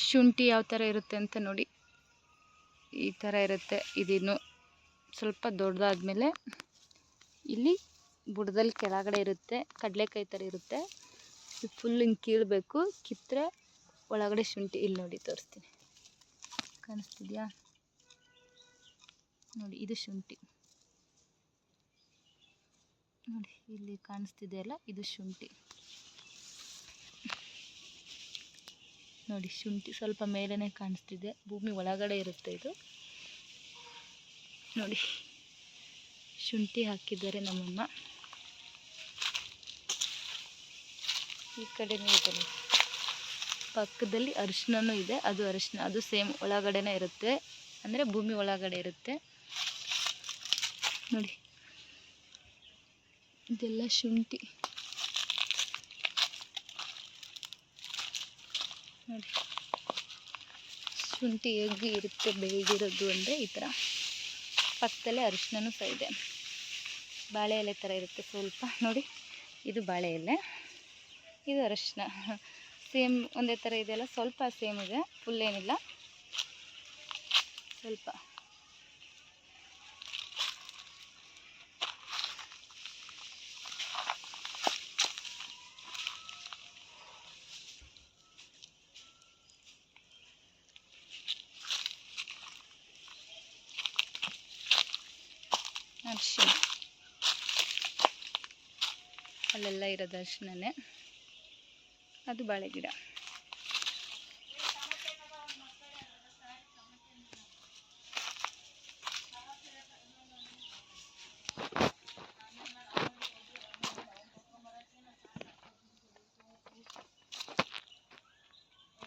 ಶುಂಠಿ ಯಾವ ಥರ ಇರುತ್ತೆ ಅಂತ ನೋಡಿ. ಈ ಥರ ಇರುತ್ತೆ. ಇದಿನ್ನು ಸ್ವಲ್ಪ ದೊಡ್ಡದಾದ್ಮೇಲೆ ಇಲ್ಲಿ ಬುಡದಲ್ಲಿ ಕೆಳಗಡೆ ಇರುತ್ತೆ, ಕಡಲೆಕಾಯಿ ಥರ ಇರುತ್ತೆ. ಫುಲ್ ಹಿಂಗೆ ಕೀಳಬೇಕು, ಕಿತ್ತರೆ ಒಳಗಡೆ ಶುಂಠಿ. ಇಲ್ಲಿ ನೋಡಿ ತೋರಿಸ್ತೀನಿ, ಕಾಣಿಸ್ತಿದ್ಯಾ ನೋಡಿ, ಇದು ಶುಂಠಿ ನೋಡಿ, ಇಲ್ಲಿ ಕಾಣಿಸ್ತಿದೆಯಲ್ಲ, ಇದು ಶುಂಠಿ ನೋಡಿ. ಶುಂಠಿ ಸ್ವಲ್ಪ ಮೇಲೇ ಕಾಣಿಸ್ತಿದೆ, ಭೂಮಿ ಒಳಗಡೆ ಇರುತ್ತೆ ಇದು ನೋಡಿ. ಶುಂಠಿ ಹಾಕಿದ್ದಾರೆ ನಮ್ಮಮ್ಮ. ಈ ಕಡೆನೂ ಇದೆ, ಪಕ್ಕದಲ್ಲಿ ಅರಿಶಿನೂ ಇದೆ. ಅದು ಅರಿಶಿನ, ಅದು ಸೇಮ್ ಒಳಗಡೆನೇ ಇರುತ್ತೆ, ಅಂದರೆ ಭೂಮಿ ಒಳಗಡೆ ಇರುತ್ತೆ ನೋಡಿ. ಇದೆಲ್ಲ ಶುಂಠಿ ನೋಡಿ. ಶುಂಠಿ ಹೇಗೆ ಇರುತ್ತೆ ಬೆಳೆದಿರೋದು ಅಂದರೆ ಈ ಥರ. ಪಕ್ಕದಲ್ಲೇ ಅರಿಶಿನೂ ಸಹ ಇದೆ, ಬಾಳೆ ಎಲೆ ಥರ ಇರುತ್ತೆ ಸ್ವಲ್ಪ ನೋಡಿ. ಇದು ಬಾಳೆ ಎಲೆ, ಇದು ಅರಿಶಿನ, ಸೇಮ್ ಒಂದೇ ಥರ ಇದೆಯಲ್ಲ, ಸ್ವಲ್ಪ ಸೇಮ್ ಇದೆ, ಫುಲ್ ಏನಿಲ್ಲ, ಸ್ವಲ್ಪ. ಅರಿಶಿನ ಅಲ್ಲೆಲ್ಲ ಇರೋದು ಅರಿಶಿಣನೇ, ಅದು ಬಾಳೆ ಗಿಡ.